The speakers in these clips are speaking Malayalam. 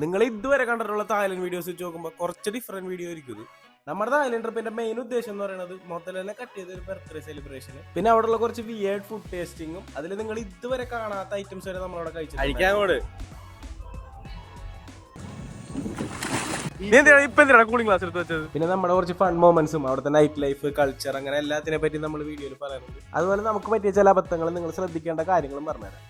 നിങ്ങൾ ഇതുവരെ കണ്ടിട്ടുള്ള തായ്ലൻഡ് വീഡിയോസ് വെച്ച് നോക്കുമ്പോൾ കുറച്ച് ഡിഫറെന്റ് വീഡിയോ ആയിരിക്കും. നമ്മുടെ തായ്ലൻഡ് ട്രിപ്പിന്റെ മെയിൻ ഉദ്ദേശം എന്ന് പറയുന്നത് മൊത്തം തന്നെ കട്ട് ചെയ്ത ഒരു ബർത്ത്ഡേ സെലിബ്രേഷൻ, പിന്നെ അവിടെയുള്ള കുറച്ച് വിയേർഡ് ഫുഡ് ടേസ്റ്റിങ്ങും, അതിൽ നിങ്ങൾ ഇതുവരെ കാണാത്ത ഐറ്റംസ് വരെ നമ്മളവിടെ കഴിച്ചു. കൂളിംഗ് ഗ്ലാസ് എടുത്ത് വെച്ചത്. പിന്നെ നമ്മുടെ കുറച്ച് ഫൺ മൊമെന്റ്സും അവിടുത്തെ നൈറ്റ് ലൈഫ്, കൾച്ചർ, അങ്ങനെ എല്ലാത്തിനെ പറ്റി നമ്മൾ വീഡിയോയിൽ പറയുന്നുണ്ട്. അതുപോലെ നമുക്ക് പറ്റിയ ചില അബദ്ധങ്ങൾ, നിങ്ങൾ ശ്രദ്ധിക്കേണ്ട കാര്യങ്ങളും പറഞ്ഞുതരാം.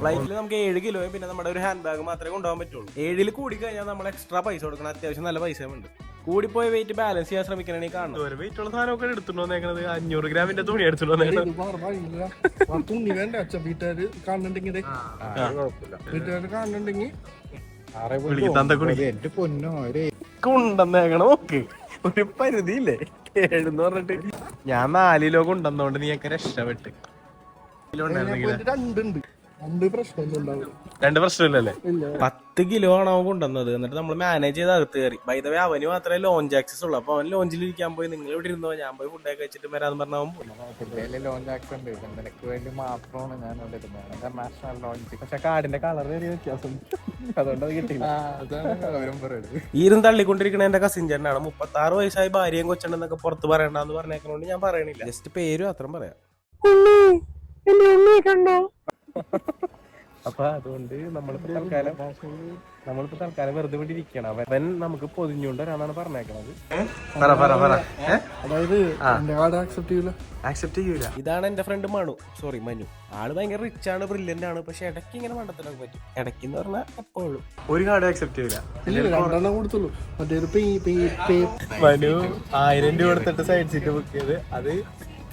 ഫ്ലൈറ്റിൽ നമുക്ക് 7 കിലോ പിന്നെ നമ്മുടെ ഒരു ഹാൻഡ് ബാഗ് മാത്രമേ കൊണ്ടുപോകാൻ പറ്റുള്ളൂ. 7 കൂടി കഴിഞ്ഞാൽ നമ്മൾ എക്സ്ട്രാ പൈസ കൊടുക്കണം. അത്യാവശ്യം നല്ല പൈസയുണ്ട്. കൂടിപ്പോയ വെയിറ്റ് ബാലൻസ് ചെയ്യാൻ ശ്രമിക്കണമെങ്കിൽ കാണും. ഒരു വെയിറ്റ് ഉള്ള സാധനമൊക്കെ എടുത്തുണ്ടോ 500 ഗ്രാമിന്റെ തുണി എടുത്തുണ്ടോ. നോക്ക് ഒരു പരിധിയില്ലേ 7 എന്ന് പറഞ്ഞിട്ട്. ഞാൻ 4 കിലോ കൊണ്ടുവന്നോണ്ട് നീയൊക്കെ രക്ഷപ്പെട്ട്. രണ്ട് പ്രശ്നമില്ലല്ലേ? 10 കിലോ ആണ് അവൻ കൊണ്ടുവന്നത്. എന്നിട്ട് നമ്മൾ മാനേജ് ചെയ്ത് അകത്ത് കയറി. ബൈ ദ വേ അവന് മാത്രമേ ലോഞ്ച് ആക്സസ് ഉള്ളൂ. അപ്പൊ അവൻ ലോഞ്ചിൽ ഇരിക്കാൻ പോയി. നിങ്ങൾ ഇവിടെ ഇരുന്നോ, ഞാൻ പോയി ഫുഡൊക്കെ കഴിച്ചിട്ട് വരാന്ന് പറഞ്ഞ അവൻ പോയി. ലോഞ്ച് ആക്സസ് ഉണ്ട്, നിനക്ക് വേണ്ടി മാത്രമാണ് ഞാൻ ഇവിടെ ഇരുന്നത്. International launch. പക്ഷെ കാർഡിന്റെ കളർ വ്യത്യാസം, അതുകൊണ്ട് അത് കിട്ടിയില്ല. ഈ ഇരുന്ന് തള്ളിക്കൊണ്ടിരിക്കണ എന്റെ കസിൻ ചേട്ടനാണ്. 36 വയസ്സായി ഭാര്യയും കൊച്ചുണ്ടെന്നൊക്കെ പുറത്ത് പറയണ്ടെന്ന് പറഞ്ഞേക്കണോണ്ട് ഞാൻ പറയണില്ല. ജസ്റ്റ് പേരും അത്രയും പറയാം. അപ്പൊ അതുകൊണ്ട് നമ്മളിപ്പോ തൽക്കാലം വെറുതെ വേണ്ടി ഇരിക്കണം. അവൻ നമുക്ക് പൊതിഞ്ഞുകൊണ്ട് വരാന്നാണ് പറഞ്ഞേക്കണത്. ആക്സെപ്റ്റ് ചെയ്യൂല. ഇതാണ് എന്റെ ഫ്രണ്ട് മനു. ആള് ഭയങ്കര റിച്ച് ആണ്, ബ്രില്യന്റ് ആണ്. പക്ഷെ ഇടയ്ക്ക് ഇങ്ങനെ മണ്ടത്തിലൊക്കെ പറ്റും. ഇടയ്ക്ക് എന്ന് പറഞ്ഞാൽ എപ്പോഴും ഒരു കാർഡ് ആക്സെപ്റ്റ് ചെയ്യൂല. മനു 1000 രൂപ കൊടുത്തിട്ട് സൈഡ് സീറ്റ് ബുക്ക് ചെയ്ത് അത്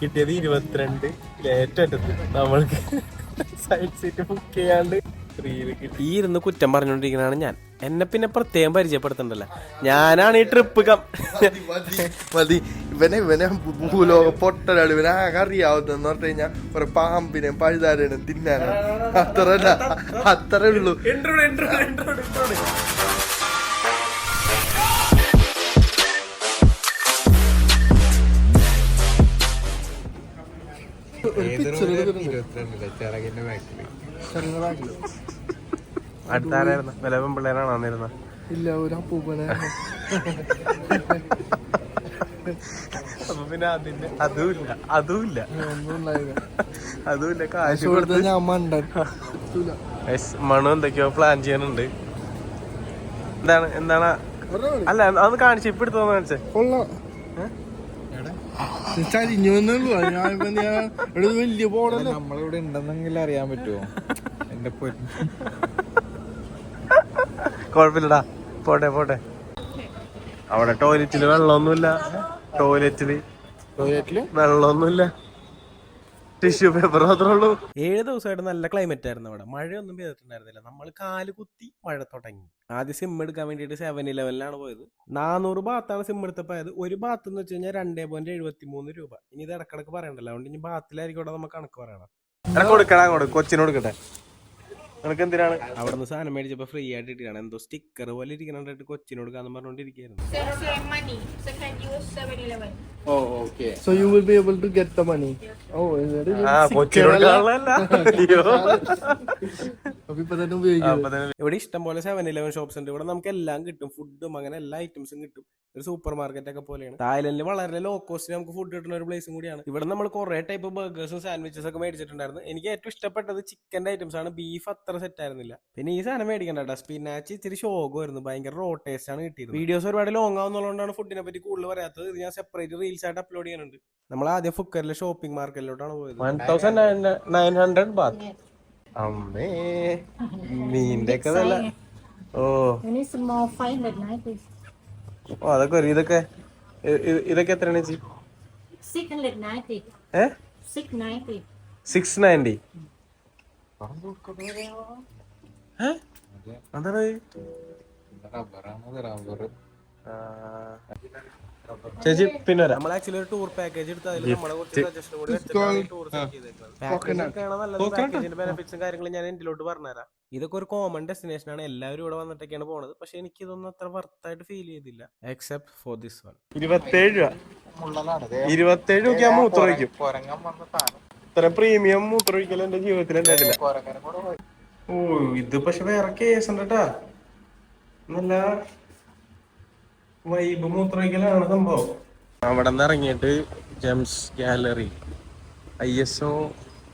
കിട്ടിയത് 22 ലേറ്റത്ത്. നമ്മൾക്ക് സൈഡ് സീറ്റ് ബുക്ക് ചെയ്യാണ്ട് ഈ ഇരുന്ന് കുറ്റം പറഞ്ഞോണ്ടിരിക്കുന്നതാണ് ഞാൻ. എന്നെ പിന്നെ പ്രത്യേകം പരിചയപ്പെടുത്തണ്ടല്ലോ. ഞാനാണ് ഈ ട്രിപ്പ് മതി. ഇവനെ ഭൂലോക പൊട്ടലാണ്. ഇവനെ ആകെ അറിയാവുന്നതെന്ന് പറഞ്ഞു കഴിഞ്ഞാൽ ഒരു പാമ്പിനെ പഴുതാരനും തിന്നാനാണ്. അത്രേ ഉള്ളൂ. അടുത്താരായിരുന്നു? വിലവും പിള്ളേരാണ് വന്നിരുന്ന. ഇല്ല, ഒരു അപ്പൂപ്പനെ. അപ്പൊ പിന്നെ അതുമില്ല കാശ് കൊടുത്ത് മണു എന്തൊക്കെയോ പ്ലാൻ ചെയ്യാനുണ്ട്. എന്താണ് അല്ല അതൊന്ന് കാണിച്ചു. ഇപ്പൊ എടുത്തോന്ന് കാണിച്ചേ. വലിയ ബോർഡല്ലേ നമ്മളിവിടെ ഉണ്ടെന്നെങ്കിലും അറിയാൻ പറ്റുമോ? എന്റെ കൊഴപ്പില്ലടാ, പോട്ടെ. അവിടെ ടോയ്ലറ്റില് വെള്ളമൊന്നുമില്ല. ടോയ്ലറ്റില് വെള്ളമൊന്നുമില്ല. ടിഷ്യൂ പേപ്പർ മാത്രമേ ഉള്ളൂ. 7 ദിവസമായിട്ട് നല്ല ക്ലൈമറ്റ് ആയിരുന്നു അവിടെ. മഴയൊന്നും പെയ്തിട്ടുണ്ടായിരുന്നില്ല. നമ്മൾ കാല് കുത്തി മഴ തുടങ്ങി. ആദ്യം സിം എടുക്കാൻ വേണ്ടിയിട്ട് 7-Eleven പോയത്. 400 ബാത്താണ് സിം എടുത്തപ്പോയത്. ഒരു ബാത്ത് എന്ന് വെച്ച് കഴിഞ്ഞാൽ 2.73 രൂപ. ഇനി ഇത് ഇടക്കിടക്ക് പറയണ്ടല്ലോ. അതുകൊണ്ട് ഇനി ബാത്തിലായിരിക്കും നമുക്ക് കണക്ക് പറയണം. കൊടുക്കണം, അങ്ങോട്ട് കൊച്ചിന് കൊടുക്കട്ടെ. നിനക്ക് എന്തിനാണ്? അവിടെ നിന്ന് സാധനം മേടിച്ചപ്പോ ഫ്രീ ആയിട്ട് ഇരിക്കണം. എന്തോ സ്റ്റിക്കർ പോലെ ഇരിക്കണായിട്ട് കൊച്ചിന് കൊടുക്കാന്ന് പറഞ്ഞോണ്ടിരിക്കുന്നു. So you will be able to get the money. Oh, ഇവിടെ ഇഷ്ടം പോലെ 7-Eleven ഷോപ്സ് ഉണ്ട്. ഇവിടെ നമുക്ക് എല്ലാം കിട്ടും. ഫുഡും അങ്ങനെ എല്ലാ ഐറ്റംസും കിട്ടും. ഒരു സൂപ്പർ മാർക്കറ്റ് ഒക്കെ പോലെയാണ്. തായ്ലൻഡിൽ വളരെ ലോ കോസ്റ്റിൽ നമുക്ക് ഫുഡ് കിട്ടുന്ന ഒരു പ്ലേസും കൂടിയാണ്. ഇവിടെ നമ്മൾ കുറെ ടൈപ്പ് ബർഗേഴ്സും സാൻഡ്വിച്ചസ് ഒക്കെ മേടിച്ചിട്ടുണ്ടായിരുന്നു. എനിക്ക് ഏറ്റവും ഇഷ്ടപ്പെട്ടത് ചിക്കന്റെ ഐറ്റംസ് ആണ്. ബീഫ് അത്ര സെറ്റ് ആയിരുന്നില്ല. പിന്നെ ഈ സാധനം മേടിക്കണ്ട, സ്പിനാച്ച് ഇത്തിരി ഷോഗമായിരുന്നു. ഭയങ്കര റോ ടേസ്റ്റ് ആണ് കിട്ടിയത്. വീഡിയോസ് ഒരുപാട് ലോങ് ആവുന്നതുകൊണ്ടാണ് ഫുഡിനെ പറ്റി കൂടുതൽ പറയാത്തത്. ഞാൻ സെപ്പറേറ്റ് റീൽസ് ആയിട്ട് അപ്ലോഡ് ചെയ്യാനുണ്ട്. നമ്മൾ ആദ്യം ഫുക്കറിലെ ഷോപ്പിംഗ് മാർക്കറ്റിലോട്ടാണ് പോയത്. 1900 ബാത്ത്. അമ്മേ, മീൻ്റെ ഒക്കെ നല്ല. അതൊക്കെ ഇതൊക്കെ എത്രയാണ് ചേച്ചി? 690. എന്താണ് ചേച്ചി? പിന്നെ നമ്മൾ ആക്ച്വലി ഒരു ടൂർ പാക്കേജ് എടുത്ത് അതിൽ നമ്മളെ കുറച്ച് സജഷൻ കൂടി പാക്കേജിന്റെ ബെനിഫിറ്റ്സും കാര്യങ്ങളും ഞാൻ എന്തിലോട്ട് പറഞ്ഞുതരാം. ഇതൊക്കെ ഒരു കോമൺ ഡെസ്റ്റിനേഷൻ ആണ്. എല്ലാവരും ഇവിടെ വന്നിട്ടൊക്കെയാണ് പോണത്. പക്ഷെ എനിക്ക് ഇതൊന്നും അത്ര വർത്തായിട്ട് ഫീൽ ചെയ്തില്ല, എക്സെപ്റ്റ് ഫോർ ദിസ് വൺ. 27 രൂപ. 27 രൂപ മൂത്ര വയ്ക്കും. ഇത്ര പ്രീമിയം മൂത്രമൊഴിക്കൽ എന്റെ ജീവിതത്തിൽ ഉണ്ടായിട്ടില്ല. ഓ ഇത് പക്ഷെ വേറെ കേസ് ഉണ്ട് കേട്ടാ. നല്ല വൈബ് മൂത്രമൊഴിക്കലാണ് സംഭവം. അവിടെ നിന്ന് ഇറങ്ങിയിട്ട് ജെംസ് ഗാലറി ISO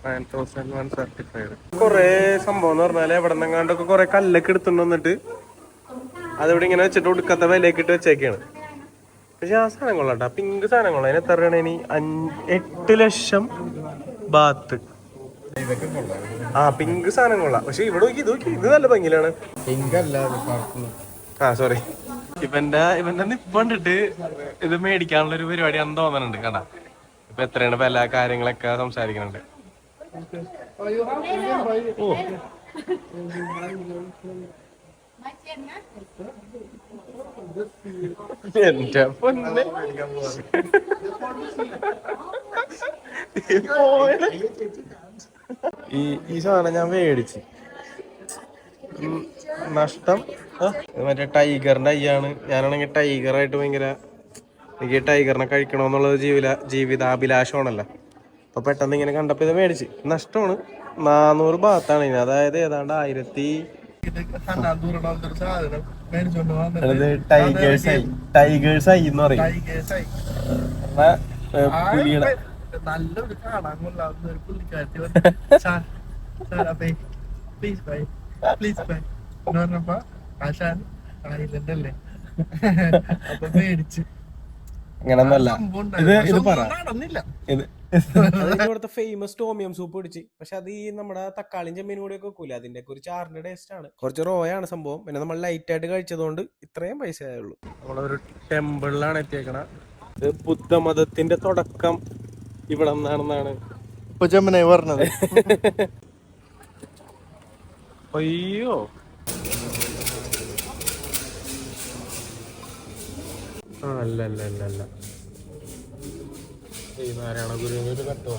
9001 സർട്ടിഫൈഡ് കൊറേ സംഭവം എന്ന് പറഞ്ഞാല് എവിടെ നിന്നെങ്ങാണ്ടൊക്കെ കൊറേ കല്ലൊക്കെ എടുത്തുകൊണ്ട് വന്നിട്ട് അതിവിടെ ഇങ്ങനെ വെച്ചിട്ട് ഒടുക്കത്തെ വിലയൊക്കെ ഇട്ട് വെച്ചേക്കാണ്. പക്ഷെ ആ സാധനം കൊള്ളാട്ടാ, പിങ്ക് സാധനം കൊള്ളാം. അതിന് എത്ര രൂപയാണ് ഇനി? 8 ലക്ഷം ബാത്ത്. ആ പിങ്ക് സാധനം കൊള്ളാം. പക്ഷെ ഇവിടെ നോക്കി ഇത് നല്ല ഭംഗിയിലാണ്. ആ സോറി, ഇവന്റെ നിപ്പണ്ടിട്ട് ഇത് മേടിക്കാനുള്ള ഒരു പരിപാടിയാണെന്ന് തോന്നുന്നുണ്ട്. കണ്ടാ ഇപ്പൊ എത്രയാണ് പല കാര്യങ്ങളൊക്കെ സംസാരിക്കുന്നുണ്ട്. ഓ എന്റെ പൊന്നെ ഈ സാധനം ഞാൻ മേടിച്ച് നഷ്ടം. മറ്റേ ടൈഗറിന്റെ അയ്യാണ്. ഞാനാണെങ്കിൽ ടൈഗറായിട്ട് ഭയങ്കര, എനിക്ക് ടൈഗറിനെ കഴിക്കണമെന്നുള്ളത് ജീവിതാഭിലാഷമാണല്ലോ. അപ്പൊ പെട്ടെന്ന് ഇങ്ങനെ കണ്ടപ്പോ ഇത് മേടിച്ച്. നഷ്ടമാണ്. 400 ബാത്താണ് ഇതിന്. അതായത് ഏതാണ്ട് 1000. ടൈഗേഴ്സ് ഐ എന്ന് പറയും. പുലിയുടെ നല്ലൊരു കാണാൻ കൊള്ളാവുന്ന ഒരു പുള്ളിക്കാരത്തി പ്ലീസ് ബൈ എന്ന് പറഞ്ഞപ്പോ ആശാൻ ഐലൻഡ് അല്ലേ അപ്പൊ മേടിച്ച്. അങ്ങനൊന്നല്ല ഇത് പറ. നടന്നില്ല. ഇവിടുത്തെ ഫേമസ് ടോമിയം സൂപ്പ് പിടിച്ച്. പക്ഷെ അത് ഈ നമ്മുടെ തക്കാളിയും ചെമ്മീനും കൂടി ഒക്കെ വെക്കൂല, അതിന്റെ ഒക്കെ ഒരു ചാറിന്റെ ടേസ്റ്റ് ആണ്. കുറച്ച് റോയാണ് സംഭവം. പിന്നെ നമ്മൾ ലൈറ്റ് ആയിട്ട് കഴിച്ചതുകൊണ്ട് ഇത്രയും പൈസ ആയുള്ളൂ. നമ്മളൊരു ടെമ്പിളിലാണ് എത്തിയേക്കണ. ഇത് ബുദ്ധമതത്തിന്റെ തുടക്കം ഇവിടെ നിന്നാണെന്നാണ് ഇപ്പൊ ചെമ്മനെ പറഞ്ഞത്. അയ്യോ അല്ല Narayana ഗുരുവിനൊരു കട്ടോ.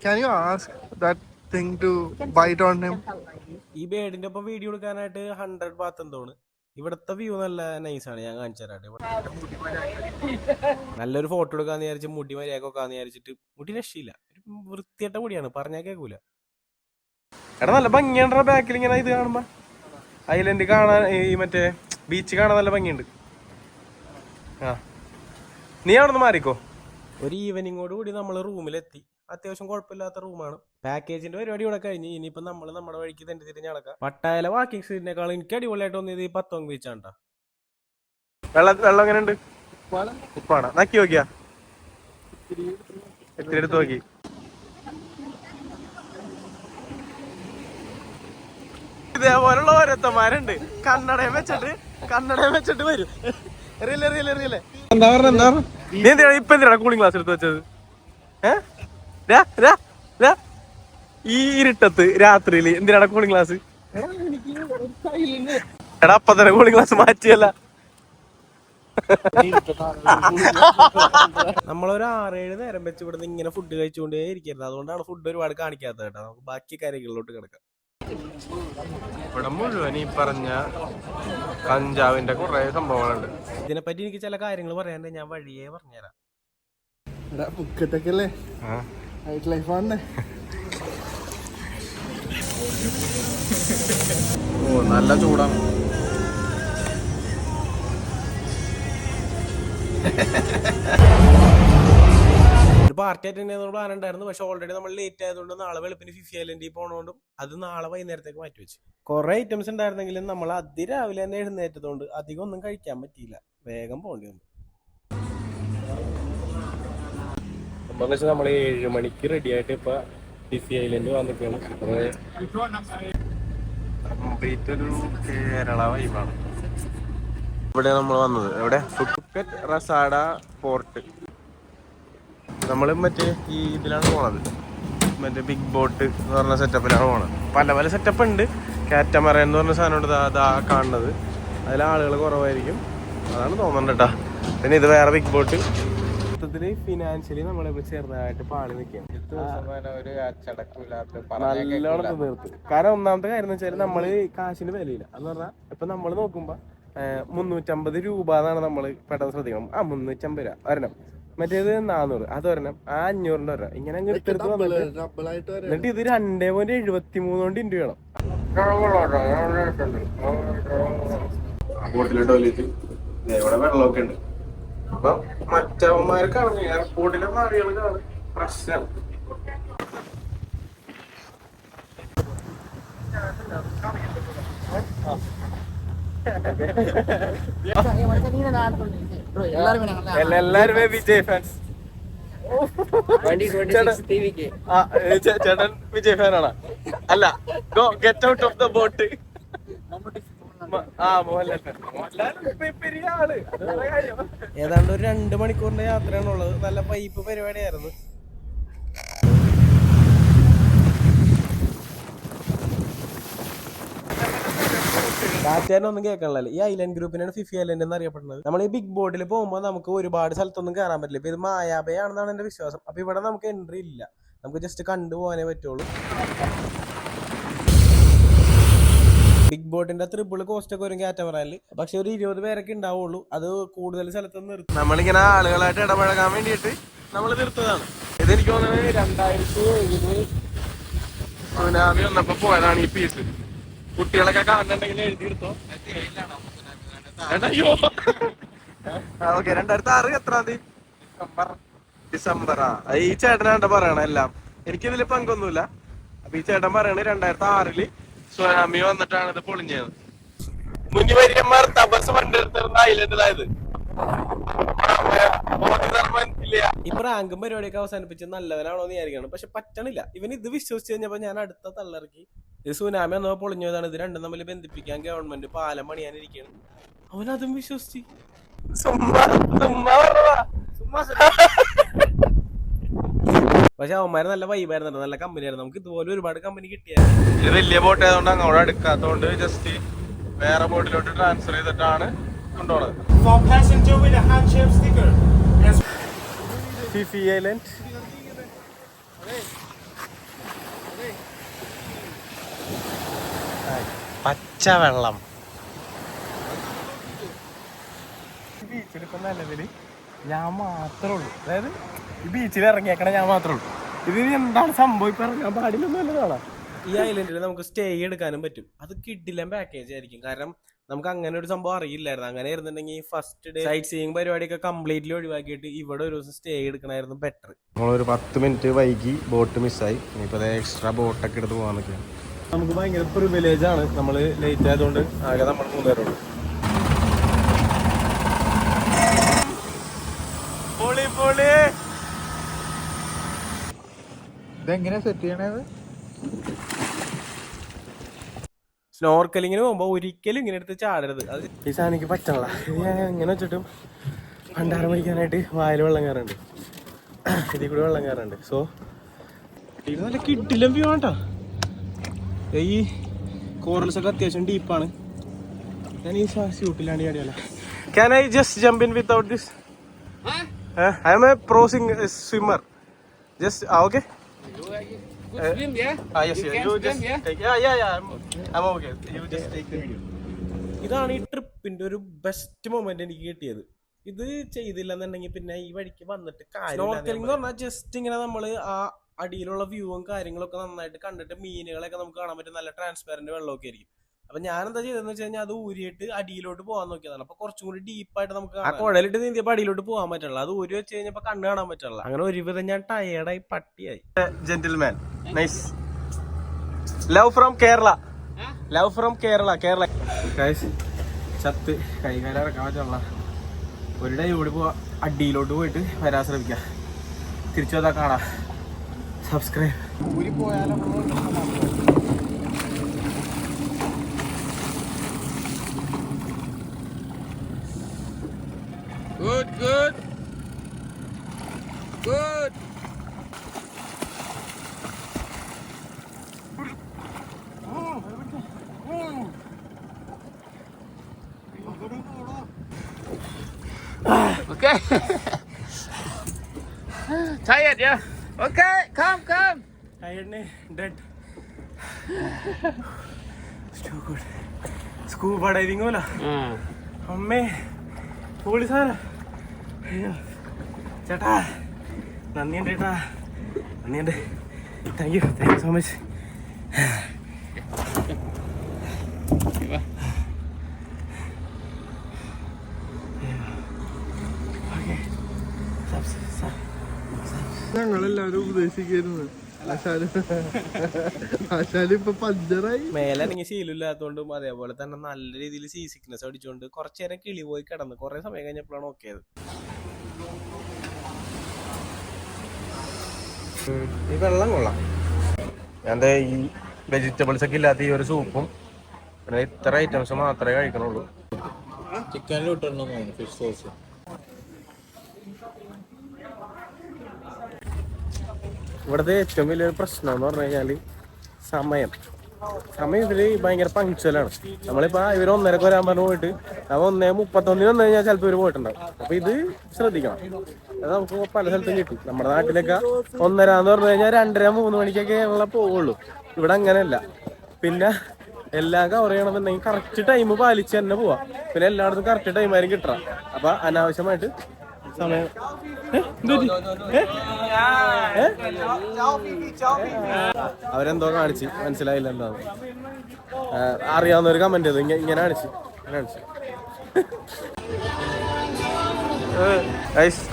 Can you ask that thing to bite on him? ഈ ബേഡിന്റെ ഒപ്പം വീഡിയോ എടുക്കാനായിട്ട് 100 ബാത്ത് എന്തോണ്. ഇവിടത്തെ വ്യൂ നല്ല നൈസാണ്. ഞാൻ കാണിച്ചു തരാട്ടെ. നല്ലൊരു ഫോട്ടോ എടുക്കാന്ന് വിചാരിച്ച് മുടി മര്യാദക്കൊക്കാന്ന് വിചാരിച്ചിട്ട് മുടി രക്ഷയില്ല. ഒരു വൃത്തിയായിട്ട മുടിയാണ്, പറഞ്ഞാൽ കേൾക്കൂല. എടാ നല്ല ഭംഗിയാണ് ബാക്കിൽ ഇങ്ങനെ ഇത് കാണുമ്പോ. ഐലൻഡ് കാണാൻ, ഈ മറ്റേ ബീച്ച് കാണാൻ നല്ല ഭംഗിയുണ്ട്. ആ നീ അവിടെ നിന്ന് മാറിക്കോ. ഒരു ഈവനിങ്ങോട് കൂടി നമ്മൾ റൂമിലെത്തി. അത്യാവശ്യം കുഴപ്പമില്ലാത്ത റൂമാണ്. പാക്കേജിന്റെ പരിപാടി ഇവിടെ കഴിഞ്ഞ്. ഇനിയിപ്പോ നമ്മൾ നമ്മുടെ വഴിക്ക് തന്നെ തിരിഞ്ഞ് നടക്കാം. പട്ടായല വാക്കിംഗ് സ്ട്രീറ്റിനേക്കാളും എനിക്ക് അടിപൊളിയായിട്ട് തോന്നിയത് ഈ പത്തോങ് ബീച്ചാണ്. വെള്ളം എങ്ങനെ ഉണ്ട്? ഉപ്പാണ്. നക്കി നോക്കിയാ, എത്തി എടുത്ത് നോക്കി. ഇതേപോലുള്ള ഓരോരുത്തന്മാരുണ്ട്. കന്നഡയും വെച്ചിട്ട് വരും. എന്താ പറഞ്ഞ നീ എന്തിനാ ഇപ്പൊ എന്തിനാ കൂളിംഗ് ഗ്ലാസ് എടുത്ത് വെച്ചത്? ഈ ഇരുട്ടത്ത് രാത്രിയില് എന്തിനാണ് കൂളിംഗ് ഗ്ലാസ്? എടാ അപ്പൊ തന്നെ കൂളിംഗ് ഗ്ലാസ് മാറ്റിയല്ല. നമ്മളൊരു 6-7 നേരം വെച്ച് ഇവിടുന്ന് ഇങ്ങനെ ഫുഡ് കഴിച്ചുകൊണ്ടേ ഇരിക്കരുത്. അതുകൊണ്ടാണ് ഫുഡ് ഒരുപാട് കാണിക്കാത്തത് കേട്ടോ. നമുക്ക് ബാക്കി കാര്യങ്ങളിലോട്ട് കിടക്കാം. ഇവിടെ മുഴുവൻ ഈ പറഞ്ഞ കഞ്ചാവിന്റെ കുറെ സംഭവങ്ങളുണ്ട്. ഇതിനെപ്പറ്റി എനിക്ക് ചില കാര്യങ്ങൾ പറയാനുണ്ട്. ഞാൻ വഴിയേ പറഞ്ഞുതരാം. ബുക്കറ്റൊക്കെ നൈറ്റ് ലൈഫാണ്. ഓ നല്ല ചൂടാണ്. ഒരു പാർട്ടി അറ്റൻഡ് ചെയ്യുന്ന പ്ലാൻ ഉണ്ടായിരുന്നു. പക്ഷെ ഓൾറെഡി നമ്മൾ ലേറ്റ് ആയതുകൊണ്ട് നാളെ വെളുപ്പിന് ഫിഫി ഐലൻഡിൽ പോകണോണ്ടും അത് നാളെ വൈകുന്നേരത്തേക്ക് മാറ്റി വെച്ചു. കുറെ ഐറ്റംസ് ഉണ്ടായിരുന്നെങ്കിലും നമ്മൾ അതിരാവിലെ തന്നെ എഴുന്നേറ്റതുകൊണ്ട് അധികം ഒന്നും കഴിക്കാൻ പറ്റിയില്ല. വേഗം പോകേണ്ടി വന്നു. സംഭവം വെച്ചാൽ നമ്മൾ 7 മണിക്ക് റെഡി ആയിട്ട് ഇപ്പൊ ഫിഫി ഐലൻഡ് വന്നിട്ടാണ്. കംപ്ലീറ്റ് ഒരു കേരള വൈബാണ്. ഇവിടെ നമ്മൾ വന്നത് എവിടെ? Phuket Rassada port. നമ്മൾ മറ്റേ ഈ ഇതിലാണ് പോണത്. മറ്റേ ബിഗ് ബോട്ട് എന്ന് പറഞ്ഞ സെറ്റപ്പിലാണ് പോണത്. പല സെറ്റപ്പ് ഉണ്ട്. കാറ്റമറൈൻ എന്ന് പറഞ്ഞ സാധനം അതാ കാണുന്നത്. അതിൽ ആളുകൾ കുറവായിരിക്കും, അതാണ് തോന്നുന്നുണ്ട് കേട്ടാ. പിന്നെ ഇത് വേറെ ബിഗ് ബോട്ട്. മൊത്തത്തില് ഫിനാൻഷ്യലി നമ്മളിപ്പോ ചെറുതായിട്ട് പാളി നിൽക്കാം. നല്ലോണം തീർത്ത്. കാരണം ഒന്നാമത്തെ കാര്യം എന്ന് വെച്ചാൽ നമ്മള് കാശിന് വിലയില്ല. എന്ന് പറഞ്ഞാൽ ഇപ്പൊ നമ്മൾ നോക്കുമ്പോ 350 രൂപ എന്നാണ് നമ്മൾ പെട്ടെന്ന് ശ്രദ്ധിക്കണം. 350 രൂപ വരണം. മറ്റേത് 400, അതൊരെണ്ണം. ആ 500 ഒരെണ്ണം. ഇങ്ങനെ അങ്ങ് എടുത്തെടുത്ത് വന്നിട്ട് ഡബിൾ ആയിട്ട് വരെ. എന്നിട്ട് ഇത് 2.73 കൊണ്ട് ഇൻറ്റു വേണം. ബോട്ടിലെ ടോയ്ലറ്റ് ഇവിടെ വെള്ളമൊക്കെ ഉണ്ട്. അപ്പൊ മറ്റവന്മാർക്കാണ് എയർപോർട്ടിലെ മാറികൾക്കാണ് പ്രശ്നം. എല്ലാരും വിജയ് ഫാൻസ്. ചേട്ടൻ വിജയ് ഫാനാണ്. അല്ല, go get out of the boat. ഏതാണ്ട് ഒരു 2 മണിക്കൂറിന്റെ യാത്രയാണുള്ളത്. നല്ല പൈപ്പ് പരിപാടിയായിരുന്നു. ഒന്നും കേൾക്കണല്ലോ. ഈ ഐലൻഡ് ഗ്രൂപ്പിനാണ് ഫിഫി ഐലൻഡ് എന്ന് അറിയപ്പെടുന്നത്. നമ്മൾ ഈ ബിഗ് ബോട്ടിൽ പോകുമ്പോൾ നമുക്ക് ഒരുപാട് സ്ഥലത്തൊന്നും കയറാൻ പറ്റില്ല. ഇപ്പൊ ഇത് മായാബേ ആണെന്നാണ് എന്റെ വിശ്വാസം. അപ്പൊ ഇവിടെ നമുക്ക് എൻട്രി ഇല്ല, നമുക്ക് ജസ്റ്റ് കണ്ടുപോകാനേ പറ്റുള്ളൂ. ബിഗ് ബോട്ടിന്റെ ത്രിബിൾ കോസ്റ്റ് ഒക്കെ ഒരു കാറ്റമറാനില് പക്ഷെ ഒരു 20 പേരൊക്കെ ഉണ്ടാവുള്ളൂ. അത് കൂടുതൽ സ്ഥലത്തൊന്നും നിർത്തും. നമ്മളിങ്ങനെ ആളുകളായിട്ട് ഇടപഴകാൻ വേണ്ടിയിട്ട് നമ്മൾ നിർത്തതാണ്. ഇതെനിക്ക് തോന്നുന്നത് 2007 സുനാമി വന്നപ്പോ പോയതാണ് ഈ പീസ്. കുട്ടികളൊക്കെ കാണുന്നുണ്ടെങ്കിൽ എഴുതിയെടുത്തോ. 2006 എത്രാം തീയതി? ഡിസംബറാ. ഈ ചേട്ടനാണ്ട പറയണ എല്ലാം. എനിക്കിതില് പങ്കൊന്നുമില്ല. അപ്പൊ ഈ ചേട്ടൻ പറയണ 2006 സുനാമി വന്നിട്ടാണ് ഇത് പൊളിഞ്ഞത്. മുനിവര്യന്മാർ തപസ് പണ്ടെടുത്തിരുന്ന ഐലൻഡിലായത്. ഈ പ്രാങ്കും പരിപാടിയൊക്കെ അവസാനിപ്പിച്ച് നല്ലവനാണോ എന്ന് വിചാരിക്കണം. പക്ഷെ പറ്റണില്ല. ഇവൻ ഇത് വിശ്വസിച്ച് കഴിഞ്ഞപ്പോ ഞാൻ അടുത്ത തള്ളിറക്കി. ഇത് സുനാമി എന്നോ പൊളിഞ്ഞതാണ്. ഇത് രണ്ടും തമ്മിൽ ബന്ധിപ്പിക്കാൻ ഗവൺമെന്റ് പാലം പണിയാനിരിക്കുകയാണ്. അവനതും വിശ്വസിച്ച് പക്ഷെ അവന്മാര് നല്ല വൈബായിരുന്നു, നല്ല കമ്പനിയായിരുന്നു. നമുക്ക് ഇതുപോലെ ഒരുപാട് കമ്പനി കിട്ടിയായിരുന്നു. ഇത് വലിയ ബോട്ട് ആയതുകൊണ്ട് അങ്ങോട്ട് എടുക്കാത്തതുകൊണ്ട് ജസ്റ്റ് വേറെ ബോട്ടിലോട്ട് ട്രാൻസ്ഫർ ചെയ്തിട്ടാണ് കൊണ്ടുപോണത്. Fifi island. പച്ചവെള്ളം. ബീച്ചിലിപ്പോ നിലവില് ഞാൻ മാത്രമേ ഉള്ളൂ. അതായത് ഈ ബീച്ചിൽ ഇറങ്ങിയേക്കണ ഞാൻ മാത്രമേ ഉള്ളൂ. ഇത് എന്താണ് സംഭവം ഇപ്പൊ ഇറങ്ങാൻ പാടില്ലെന്ന് വല്ലതാണ്. ഈ ഐലൻഡിൽ നമുക്ക് സ്റ്റേ എടുക്കാനും പറ്റും. അത് കിഡിലൻ പാക്കേജ് ആയിരിക്കും. കാരണം നമുക്ക് അങ്ങനെ ഒരു സംഭവം അറിയില്ലായിരുന്നു. അങ്ങനെ ആയിരുന്നുണ്ടെങ്കിൽ ഫസ്റ്റ് ഡേ സൈറ്റ് സീയിങ് പരിപാടിയൊക്കെ കംപ്ലീറ്റ്ലി ഒഴിവാക്കിയിട്ട് ഇവിടെ ഒരു ദിവസം സ്റ്റേ എടുക്കണമായിരുന്നു ബെറ്റർ. നമ്മളൊരു 10 മിനിറ്റ് വൈകി, ബോട്ട് മിസ്സായി. ഇനിയിപ്പോൾ എക്സ്ട്രാ ബോട്ടൊക്കെ എടുത്ത് പോകാൻ നിൽക്കുകയാണ്. നമുക്ക് ഭയങ്കര പ്രിവിലേജ് ആണ്. നമ്മൾ ലേറ്റ് ആയതുകൊണ്ട് ആകെ നമ്മൾ 3 പേരുള്ളൂ. ഇതെങ്ങനെ സെറ്റ് ചെയ്യണത്? സ്നോർക്കലിങ്ങിന് പോകുമ്പോ ഒരിക്കലും ഇങ്ങനെ എടുത്ത് ചാടരുത്. അത് ഈ സാധനം പറ്റണല്ല. ഞാൻ എങ്ങനെ വെച്ചിട്ടും ഭണ്ടാരം പിടിക്കാനായിട്ട് വായിൽ വെള്ളം കയറുന്നുണ്ട്, ഇതിൽ കൂടി വെള്ളം കയറുന്നുണ്ട്. സോ ഇത് നല്ല കിഡിലും വ്യൂ ആട്ടോ. ഈ കോറൽസ് ഒക്കെ അത്യാവശ്യം ഡീപ്പാണ്. ഞാൻ ഈ സ്യൂട്ടിലാണ്ട് ചാടിയല്ല. Can I just jump in without this? I am a pro swimmer. Just okay. ഇതാണ് ഈ ട്രിപ്പിന്റെ ഒരു ബെസ്റ്റ് മൊമെന്റ് എനിക്ക് കിട്ടിയത്. ഇത് ചെയ്തില്ലെന്നുണ്ടെങ്കിൽ പിന്നെ ഈ വഴിക്ക് വന്നിട്ട് സ്നോർക്കലിംഗ് എന്ന് പറഞ്ഞാൽ ജസ്റ്റ് ഇങ്ങനെ നമ്മള് ആ അടിയിലുള്ള വ്യൂവും കാര്യങ്ങളൊക്കെ നന്നായിട്ട് കണ്ടിട്ട് മീനുകളൊക്കെ നമുക്ക് കാണാൻ പറ്റും. നല്ല ട്രാൻസ്പാരന്റ് വെള്ളമൊക്കെ ആയിരിക്കും. അപ്പൊ ഞാൻ എന്താ ചെയ്തതെന്ന് വെച്ച് കഴിഞ്ഞാൽ അത് ഊരിയിട്ട് അടിയിലോട്ട് പോകാൻ നോക്കിയതാണ്. അപ്പൊ കുറച്ചും കൂടി ഡീപ്പായിട്ട് നമുക്ക് ആ കുഴലിട്ട് നീന്തിയപ്പോ അടിയിലോട്ട് പോകാൻ പറ്റില്ല. അത് ഊരി വെച്ച് കഴിഞ്ഞപ്പോ കണ്ണ് കാണാൻ പറ്റില്ല. അങ്ങനെ ഒരുവിധം ഞാൻ ടയേർഡായി പട്ടിയായി. Gentleman nice. Love from Kerala. Love from Kerala. Kerala ചത്ത് കൈകാലം ഇറക്കാൻ പറ്റില്ല. ഒരു ഡേ കൂടി പോവാ, അടിയിലോട്ട് പോയിട്ട് വരാൻ ശ്രമിക്കാം. തിരിച്ചു വന്നാൽ കാണാം. സബ്സ്ക്രൈബ്. ഊരി പോയാലോ. Good, good. Good. Okay. Tired, yeah? Okay, come. Tired, dead. It's too good. Scuba diving hola. അമ്മേ പൊളി സാധനം. ചേട്ടാ നന്ദിയുണ്ട് ചേട്ടാ, നന്ദിയുണ്ട്. Thank you so much. ഞങ്ങളെല്ലാവരും ഉപദേശിക്കായിരുന്നു. ആശാല് ഇപ്പൊ പഞ്ചറായി. മേലനങ്ങി ശീലമില്ലാത്തതുകൊണ്ടും അതേപോലെ തന്നെ നല്ല രീതിയിൽ സീ സിക്നസ് അടിച്ചുകൊണ്ട് കുറച്ചു നേരം കിളി പോയി കിടന്ന് കുറെ സമയം കഴിഞ്ഞപ്പോഴാണ് ഓക്കെ ആയത്. ഈ വെള്ളം കൊള്ളാം. ഞാൻ ഈ വെജിറ്റബിൾസ് ഒക്കെ ഇല്ലാത്ത ഈ ഒരു സൂപ്പും പിന്നെ ഇത്ര ഐറ്റംസ് മാത്രമേ കഴിക്കണുള്ളൂ. ചിക്കനിലിട്ടുണ്ടോ ഫിഷ് സോസ്. ഇവിടുത്തെ ഏറ്റവും വലിയൊരു പ്രശ്നം എന്ന് പറഞ്ഞു കഴിഞ്ഞാൽ സമയം ഇതിൽ ഭയങ്കര പങ്ക്ച്വലാണ്. നമ്മളിപ്പോൾ ഇവർ 1:30 വരാൻ പറഞ്ഞു പോയിട്ട് അപ്പോൾ 1:31 വന്നു കഴിഞ്ഞാൽ ചിലപ്പോൾ ഇവർ പോയിട്ടുണ്ടാവും. അപ്പോൾ ഇത് ശ്രദ്ധിക്കണം. അത് നമുക്ക് പല സ്ഥലത്തും കിട്ടും. നമ്മുടെ നാട്ടിലൊക്കെ 1:30 എന്ന് പറഞ്ഞു കഴിഞ്ഞാൽ 2:30-3 മണിക്കൊക്കെ ഞങ്ങളെ പോവുള്ളൂ. ഇവിടെ അങ്ങനെയല്ല. പിന്നെ എല്ലാം കവർ ചെയ്യണമെന്നുണ്ടെങ്കിൽ കറക്റ്റ് ടൈം പാലിച്ച് തന്നെ പോവാം. പിന്നെ എല്ലായിടത്തും കറക്റ്റ് ടൈം ആയിരിക്കും കിട്ടണം. അപ്പം അനാവശ്യമായിട്ട് സമയം അവരെന്തോ കാണിച്ച് മനസ്സിലായില്ല എന്താന്ന്. അറിയാവുന്നവര് കമന്റ് ചെയ്തു ഇങ്ങനെ കാണിച്ച്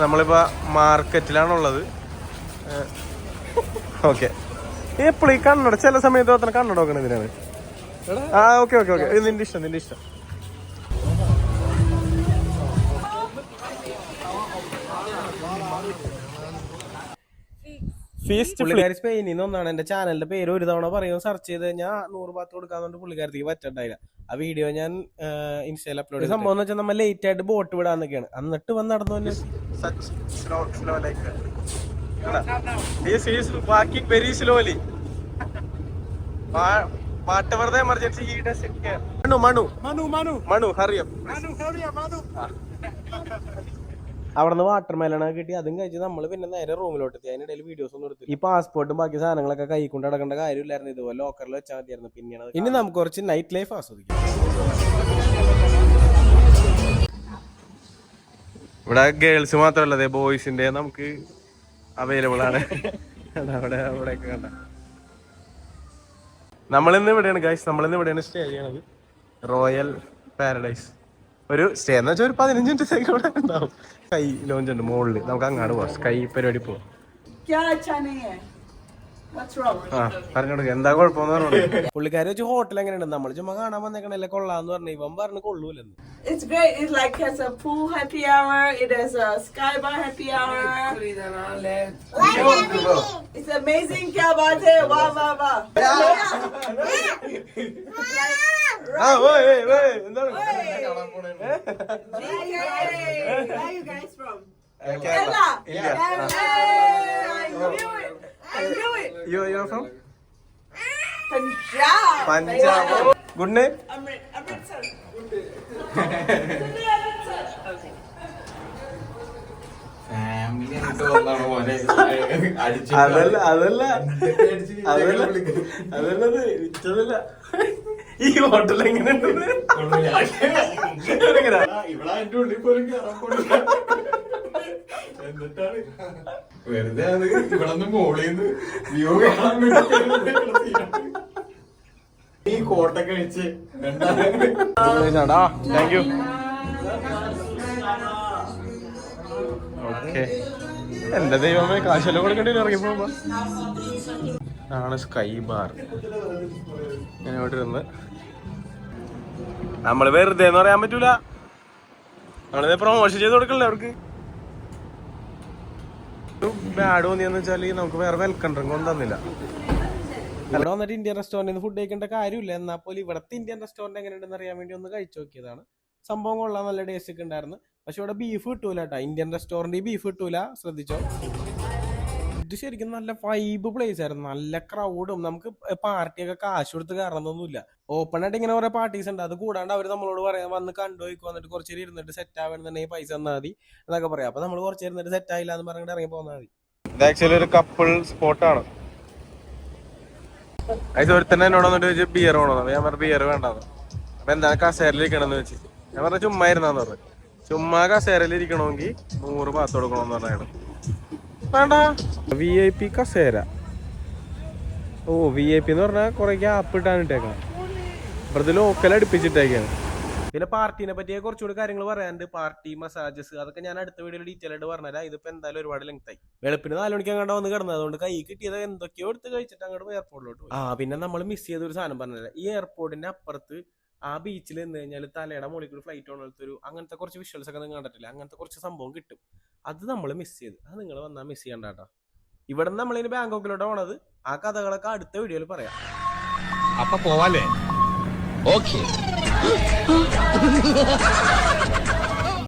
നമ്മളിപ്പോ മാർക്കറ്റിലാണുള്ളത്. ഓക്കെ, എപ്പോഴും ഈ കണ്ണട ചില സമയത്ത് അത്ര കണ്ണട നോക്കണം ഇതിനാണ്. ഓക്കെ നിന്റെ ഇഷ്ടം. പുള്ളിക്കാരി സ്പെയിനിൽ നിന്നൊന്നാണ്. എന്റെ ചാനലിന്റെ പേര് ഒരു തവണ പറയുമ്പോൾ സെർച്ച് ചെയ്ത് ഞാൻ 100 ബാത്ത് കൊടുക്കാന്നുകൊണ്ട് പുള്ളിക്കാരത്തേക്ക് പറ്റണ്ടായില്ല. ആ വീഡിയോ ഞാൻ ഇൻസ്റ്റയിൽ അപ്ലോഡ് ചെയ്തു. സംഭവം എന്ന് വെച്ചാൽ നമ്മൾ ലേറ്റ് ആയിട്ട് ബോട്ട് വിടാന്നൊക്കെയാണ്. എന്നിട്ട് വന്ന് നടന്നു very slowly. whatever the emergency he does it care. Manu hurry up. അവിടുന്ന് വാട്ടർ മെലണ കിട്ടി. അതും കഴിച്ച് നമ്മൾ പിന്നെ നേരെ റൂമിലോട്ട് എത്തി. അതിനിടയിൽ വീഡിയോസ് ഒന്നും എടുത്തു. ഈ പാസ്പോർട്ടും ബാക്കി സാധനങ്ങളൊക്കെ കൈ കൊണ്ട് നടക്കേണ്ട കാര്യമില്ലായിരുന്നു. ഇതുപോലെ ലോക്കറിൽ വെച്ചാൽ മതിയായിരുന്നു. പിന്നെയാണ് ഇനി നമുക്ക് കുറച്ച് നൈറ്റ് ലൈഫ് ആസ്വദിക്കാം. ഇവിടെ ഗേൾസ് മാത്രമല്ല, ബോയ്സിന്റെ നമുക്ക് അവൈലബിൾ ആണ്. അവിടെയൊക്കെ കണ്ട നമ്മളിന്ന് ഇവിടെയാണ് സ്റ്റേ ചെയ്യണത്. Royal paradise. ഒരു സ്റ്റേ എന്ന് വെച്ചാൽ ഒരു 15 മിനിറ്റ് ഇവിടെ ഉണ്ടാവും. സ്കൈ ലോഞ്ച് ഉണ്ട് മുകളിൽ. നമുക്ക് അങ്ങാട് പോവാം. സ്കൈ പരിപാടി പോവാം. പറഞ്ഞോട് എന്താ കുഴപ്പമെന്ന് പറഞ്ഞു. പുള്ളിക്കാരി വെച്ച് ഹോട്ടൽ എങ്ങനെയുണ്ട്. നമ്മൾ ചുമ്മാ കാണാൻ വന്നേക്കണല്ലേ കൊള്ളാന്ന് പറഞ്ഞു. ഇവൻ പറഞ്ഞു കൊള്ളൂലെന്ന്. It's great. It like has a pool happy hour. It has a sky bar happy hour. It's amazing, Kabate. Wow. Where are you guys from? Kerala. I knew it. You're from? Punjab. Good name? Amritsar. ഈ ഹോട്ടൽ എങ്ങനെയുണ്ട്? എന്നിട്ടാണ് വെറുതെ ഇവിടെ മോളിന്ന് വ്യൂ കാണാൻ ഈ കോട്ടൊക്കെ വെച്ച് താങ്ക് യു. ഓക്കെ, എന്റെ ദൈവമേ കാശെല്ലാം കൊടുക്കേണ്ടി ഇറങ്ങിപ്പോ. ആണ് സ്കൈ ബാർ. ഞാൻ ഇവിടെ ഇരുന്ന് നമ്മള് വെറുതെ എന്ന് പറയാൻ പറ്റൂല. നമ്മളിത് പ്രൊമോഷൻ ചെയ്ത് കൊടുക്കണ്ടേ അവർക്ക്. ബാഡ് തോന്നിയെന്ന് വെച്ചാല് നമുക്ക് വേറെ വെൽക്കം ഡ്രിങ്ക് ഒന്നും തന്നില്ല. ഇവിടെ വന്നിട്ട് ഇന്ത്യൻ റെസ്റ്റോറന്റിൽ ഫുഡ് കഴിക്കേണ്ട കാര്യമില്ല. എന്നാൽ പോലും ഇവിടുത്തെ ഇന്ത്യൻ റെസ്റ്റോറന്റ് എങ്ങനെയുണ്ടെന്ന് അറിയാൻ വേണ്ടി ഒന്ന് കഴിച്ചു നോക്കിയതാണ്. സംഭവം കൊള്ളാൻ, നല്ല ടേസ്റ്റ് ഒക്കെ ഉണ്ടായിരുന്നു. പക്ഷെ ഇവിടെ ബീഫ് കിട്ടൂല കേട്ടോ. ഇന്ത്യൻ റെസ്റ്റോറന്റിൽ ബീഫ് കിട്ടൂല, ശ്രദ്ധിച്ചോ. ഇത് ശരിക്കും നല്ല വൈബ് പ്ലേസ് ആയിരുന്നു. നല്ല ക്രൗഡും. നമുക്ക് പാർട്ടിയൊക്കെ കാശ് കൊടുത്ത് കയറണമെന്നൊന്നുമില്ല. ഓപ്പൺ ആയിട്ട് ഇങ്ങനെ കുറെ പാർട്ടീസ് ഉണ്ട്. അത് കൂടാണ്ട് അവർ നമ്മളോട് പറയാൻ വന്ന് കണ്ടുപോയിക്കോ, എന്നിട്ട് കുറച്ച് ഇരുന്നിട്ട് സെറ്റ് ആവണമെന്നുണ്ടെങ്കിൽ പൈസ തന്നാൽ മതി എന്നൊക്കെ പറയാം. അപ്പൊ നമ്മൾ കുറച്ച് ഇരുന്നിട്ട് സെറ്റ് ആയില്ല എന്ന് പറഞ്ഞിട്ട് ഇറങ്ങി പോന്നാൽ മതി. ഇത് ആക്ച്വലി ഒരു കപ്പിൾ സ്പോട്ടാണ്. അത് ഒരുത്തന്നെ എന്നോട് വന്നിട്ട് ചോദിച്ചു ബിയർ വേണോ. ഞാൻ പറഞ്ഞു ബിയർ വേണ്ടാന്ന്. അപ്പൊ എന്താ കസേരയിലിരിക്കണമെന്ന് വെച്ച് ഞാൻ പറഞ്ഞു ചുമ്മാ ഇരുന്നാന്ന് പറഞ്ഞു. ചുമ്മാ കസേരയിലിരിക്കണമെങ്കിൽ 100 ബാത്ത് കൊടുക്കണമെന്ന് പറഞ്ഞാണ്. വേണ്ട. VIP കസേര. ഓ VIP എന്ന് പറഞ്ഞാൽ കുറെ ഗ്യാപ്പ് ഇട്ടാണ് ഇട്ടേക്കാം. വെറുതെ ലോക്കൽ അടുപ്പിച്ചിട്ടേക്കാണ്. പിന്നെ പാർട്ടീനെ പറ്റിയ കുറച്ചുകൂടി കാര്യങ്ങൾ പറയാനുണ്ട്. പാർട്ടി മസാജസ് അതൊക്കെ ഞാൻ അടുത്ത വീഡിയോയിൽ ഡീറ്റെയിൽ ആയിട്ട് പറഞ്ഞുതരാം. ഇതിപ്പോ എന്തായാലും ഒരുപാട് ലെങ്ത് ആയി. വെളുപ്പിന് 4 മണിക്ക് അങ്ങോട്ട് വന്ന് കിടന്നത്. അതുകൊണ്ട് കൈ കിട്ടിയത് എന്തൊക്കെയോ എടുത്ത് കഴിച്ചിട്ട് അങ്ങോട്ട് എയർപോർട്ടിലോട്ട് പോയി. പിന്നെ നമ്മൾ മിസ് ചെയ്ത ഒരു സാധനം പറഞ്ഞില്ല. ഈ എയർപോർട്ടിന്റെ അപ്പുറത്ത് ആ ബീച്ചിൽ നിന്ന് കഴിഞ്ഞാൽ തലയുടെ മുകളിൽ കൂടി ഫ്ലൈറ്റ് ഓണത്തൊരു അങ്ങനത്തെ കുറച്ച് വിഷ്വൽസ് ഒക്കെ നിങ്ങൾ കണ്ടിട്ടില്ല. അങ്ങനത്തെ കുറച്ച് സംഭവം കിട്ടും. അത് നമ്മൾ മിസ് ചെയ്ത്. അത് നിങ്ങൾ വന്നാൽ മിസ് ചെയ്യണ്ട കേട്ടോ. ഇവിടെ നിന്ന് നമ്മളിനി ബാങ്കോക്കിലോട്ട് പോണത്. ആ കഥകളൊക്കെ അടുത്ത വീഡിയോയിൽ പറയാം. അപ്പൊ പോവാല്ലേ? ഓക്കെ.